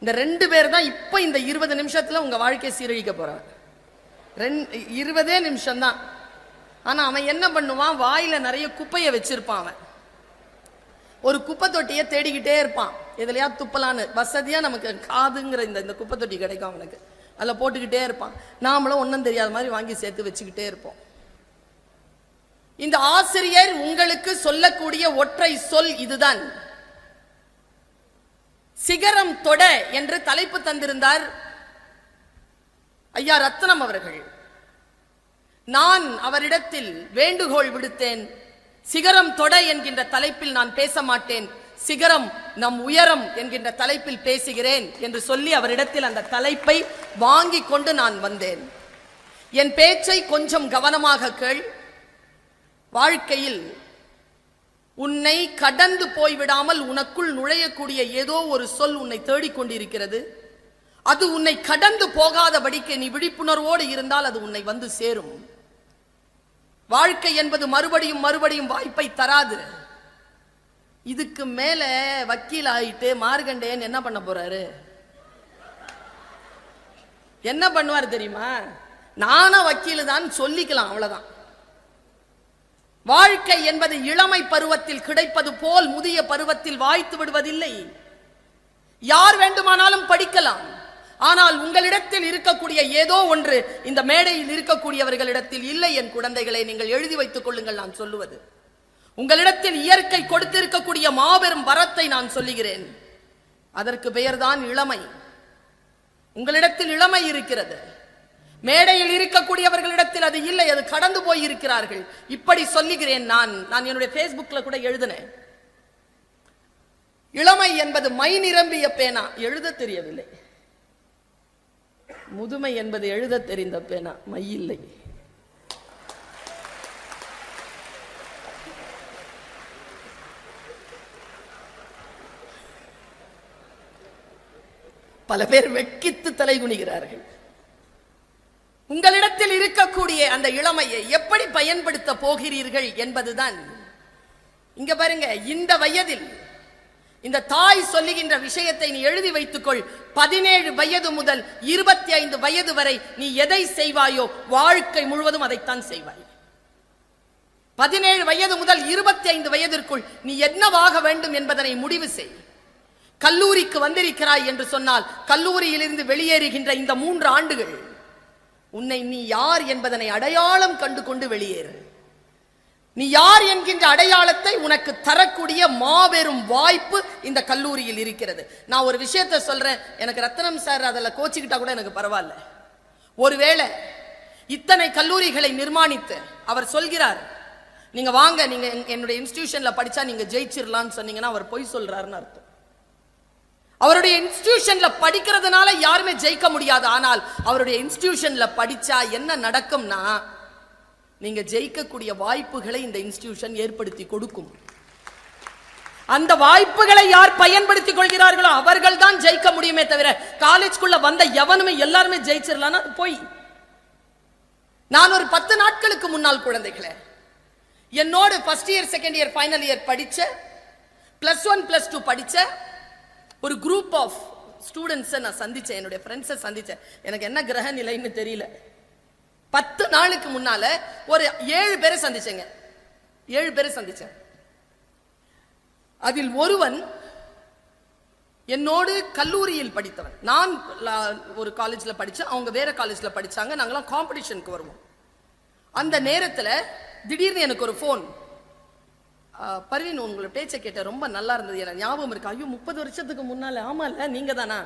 இந்த 2 பேர் தான் இப்ப இந்த 20 நிமிஷத்துல உங்க வாழ்க்கையை சீரழிக்க போறான். 20 நிமிஷம் தான். ஆனா அவன் என்ன பண்ணுவான், வாயில நிறைய குப்பையை வச்சிருப்பான். அவன் ஒரு குப்பை தொட்டியை தேடிக்கிட்டே இருப்பான், எதுலையா துப்பலான்னு. வசதியா நமக்கு காதுங்கிற இந்த குப்பை தொட்டி கிடைக்கும் அவனுக்கு, அதில் போட்டுக்கிட்டே இருப்பான். நாமளும் ஒன்றும் தெரியாத மாதிரி வாங்கி சேர்த்து வச்சுக்கிட்டே இருப்போம். இந்த ஆசிரியர் உங்களுக்கு சொல்லக்கூடிய ஒற்றை சொல் இதுதான். சிகரம் தொட என்று தலைப்பு தந்திருந்தார் ஐயா ரத்னம் அவர்கள். நான் அவரிடத்தில் வேண்டுகோள் விடுத்தேன், சிகரம் தொட என்கின்ற தலைப்பில் நான் பேச மாட்டேன், சிகரம் நம் உயரம் என்கின்ற தலைப்பில் பேசுகிறேன் என்று சொல்லி அவரிடத்தில் அந்த தலைப்பை வாங்கி கொண்டு நான் வந்தேன். என் பேச்சை கொஞ்சம் கவனமாக கேள். வாழ்க்கையில் உன்னை கடந்து போய்விடாமல் உனக்குள் நுழையக்கூடிய ஏதோ ஒரு சொல் உன்னை தேடிக்கொண்டிருக்கிறது. அது உன்னை கடந்து போகாதபடிக்கு நீ விழிப்புணர்வோடு இருந்தால் அது உன்னை வந்து சேரும். வாழ்க்கை என்பது மறுபடியும் மறுபடியும் வாய்ப்பை தராது. இதுக்கு மேல வக்கீல் ஆயிட்டு மார்கண்டேயன் என்ன பண்ண போறாரு? என்ன பண்ணுவார் தெரியுமா? நானா வக்கீல் தான் சொல்லிக்கலாம், அவ்வளவுதான். வாழ்க்கை என்பது இளமை பருவத்தில் கிடைப்பது போல் முதிய பருவத்தில் வாய்த்து விடுவதில்லை. யார் வேண்டுமானாலும் படிக்கலாம். ஆனால் உங்களிடத்தில் இருக்கக்கூடிய ஏதோ ஒன்று இந்த மேடையில் இருக்கக்கூடியவர்களிடத்தில் இல்லை. என் குழந்தைகளை நீங்கள் எழுதி வைத்துக் கொள்ளுங்கள். நான் சொல்லுவது உங்களிடத்தில் இயற்கை கொடுத்திருக்கக்கூடிய மாபெரும் வரத்தை நான் சொல்லுகிறேன். அதற்கு பெயர்தான் இளமை. உங்களிடத்தில் இளமை இருக்கிறது. மேடையில் இருக்கக்கூடியவர்களிடத்தில் அது இல்லை, அது கடந்து போய் இருக்கிறார்கள். இப்படி சொல்லுகிறேன். நான் என்னுடைய பேஸ்புக்ல கூட எழுதினேன், இளமை என்பது மை நிரம்பிய பேனா, எழுத தெரியவில்லை. முதுமை என்பது எழுத தெரிந்த பேனா, மை இல்லை. பல பேர் வெட்கித்து தலை குனிகிறார்கள். உங்களிடத்தில் இருக்கக்கூடிய அந்த இளமையை எப்படி பயன்படுத்த போகிறீர்கள் என்பதுதான். இங்க பாருங்க, இந்த வயதில் இந்த தாய் சொல்லுகின்ற விஷயத்தை நீ எழுதி வைத்துக்கொள். 17 வயது முதல் 25 வயது வரை நீ எதை செய்வாயோ வாழ்க்கை முழுவதும் அதைத்தான் செய்வாய். 17 வயது முதல் 25 வயதிற்குள் நீ என்னவாக வேண்டும் என்பதனை முடிவு செய். கல்லூரிக்கு வந்திருக்கிறாய் என்று சொன்னால் கல்லூரியிலிருந்து வெளியேறுகின்ற இந்த 3 ஆண்டுகள் உன்னை நீ யார் என்பதனை அடையாளம் கண்டு கொண்டு வெளியேறு. நீ யார் என்கின்ற அடையாளத்தை உனக்கு தரக்கூடிய மாபெரும் வாய்ப்பு இந்த கல்லூரியில் இருக்கிறது. நான் ஒரு விஷயத்தை சொல்றேன், எனக்கு ரத்னம் சார் அதில் கோச்சிக்கிட்டா கூட எனக்கு பரவாயில்ல. ஒருவேளை இத்தனை கல்லூரிகளை நிர்மாணித்து அவர் சொல்கிறார், நீங்க வாங்க, நீங்க என்னுடைய இன்ஸ்டிடியூஷன்ல படிச்சா நீங்க ஜெயிச்சிடலாம்னு சொன்னீங்கன்னா அவர் பொய் சொல்றாருன்னு அர்த்தம். அவருடைய இன்ஸ்டிடியூஷன்ல படிக்கிறதுனால யாருமே ஜெயிக்க முடியாது. ஆனால் அவருடைய இன்ஸ்டிடியூஷன்ல படிச்சா என்ன நடக்கும்னா, நீங்க ஜெயிக்கக்கூடிய வாய்ப்புகளை இந்த இன்ஸ்டிடியூஷன் ஏற்படுத்தி கொடுக்கும். அந்த வாய்ப்புகளை யார் பயன்படுத்திக் கொள்கிறார்களோ அவர்கள் தான் ஜெயிக்க முடியுமே தவிர காலேஜ்குள்ள வந்த எவனுமே எல்லாருமே ஜெயிச்சிடலாம்னா போய். நான் ஒரு 10 நாட்களுக்கு முன்னால் குழந்தைகளே, என்னோடு first year second year final year படிச்ச +1 +2 படிச்ச ஒரு குரூப் ஆஃப் ஸ்டூடெண்ட்ஸை நான் சந்திச்சேன், என்னுடைய ஃப்ரெண்ட்ஸை சந்திச்சேன். எனக்கு என்ன கிரக நிலைன்னு தெரியல. 10 நாளுக்கு முன்னால ஒரு 7 பேரை சந்திச்சேங்க. 7 பேரை சந்திச்சேன். அதில் ஒருவன் என்னோடு கல்லூரியில் படித்தவன். நான் ஒரு காலேஜ்ல படிச்சேன், அவங்க வேற காலேஜ்ல படிச்சாங்க. நாங்களாம் காம்படிஷனுக்கு வருவோம். அந்த நேரத்தில் திடீர்னு எனக்கு ஒரு ஃபோன், பர்வீன் உங்களை பேச்சை கேட்ட ரொம்ப நல்லா இருந்தது, எனக்கு ஞாபகம் இருக்கு. ஐயோ 30 வருஷத்துக்கு முன்னால. ஆமா இல்ல, நீங்க தானா?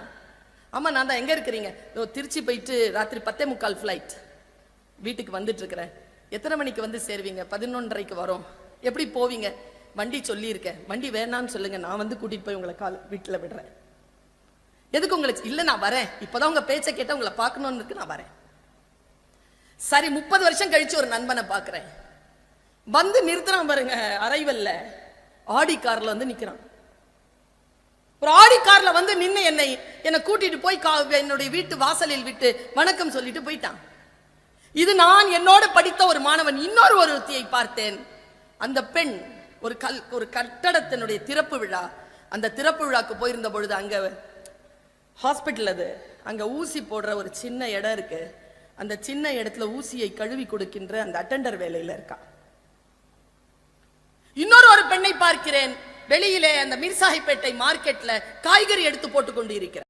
ஆமா நான் தான். எங்க இருக்கிறீங்க? திருச்சி போயிட்டு ராத்திரி 10:45 ஃபிளைட், வீட்டுக்கு வந்துட்டு இருக்கிறேன். எத்தனை மணிக்கு வந்து சேருவீங்க? 11:30க்கு வரோம். எப்படி போவீங்க? வண்டி சொல்லியிருக்கேன். வண்டி வேணான்னு சொல்லுங்க, நான் வந்து கூட்டிட்டு போய் உங்களை வீட்டில் விடுறேன். எதுக்கு உங்களுக்கு? இல்லை நான் வரேன், இப்போதான் உங்க பேச்சை கேட்ட உங்களை பார்க்கணும்னு இருக்கு, நான் வரேன். சரி, 30 வருஷம் கழிச்சு ஒரு நண்பனை பார்க்கிறேன். வந்து நிறுத்துறான் பாருங்க, அரைவல்ல ஆடி கார்ல வந்து நிக்கிறான். ஒரு ஆடி கார்ல வந்து நின்று என்னை கூட்டிட்டு போய் என்னுடைய வீட்டு வாசலில் விட்டு வணக்கம் சொல்லிட்டு போயிட்டான். இது நான் என்னோடு படித்த ஒரு மாணவன். இன்னொரு ஒருத்தியை பார்த்தேன். அந்த பெண் ஒரு கட்டடத்தினுடைய திறப்பு விழா, அந்த திறப்பு விழாக்கு போயிருந்த பொழுது அங்க ஹாஸ்பிட்டல் அது. அங்க ஊசி போடுற ஒரு சின்ன இடம் இருக்கு. அந்த சின்ன இடத்துல ஊசியை கழுவி கொடுக்கின்ற அந்த அட்டெண்டர் வேலையில இருக்கா. இன்னொரு பெண்ணை பார்க்கிறேன், வெளியிலே அந்த மீர்சாஹிப்பேட்டை மார்க்கெட்ல காய்கறி எடுத்து போட்டு கொண்டு இருக்கிறார்.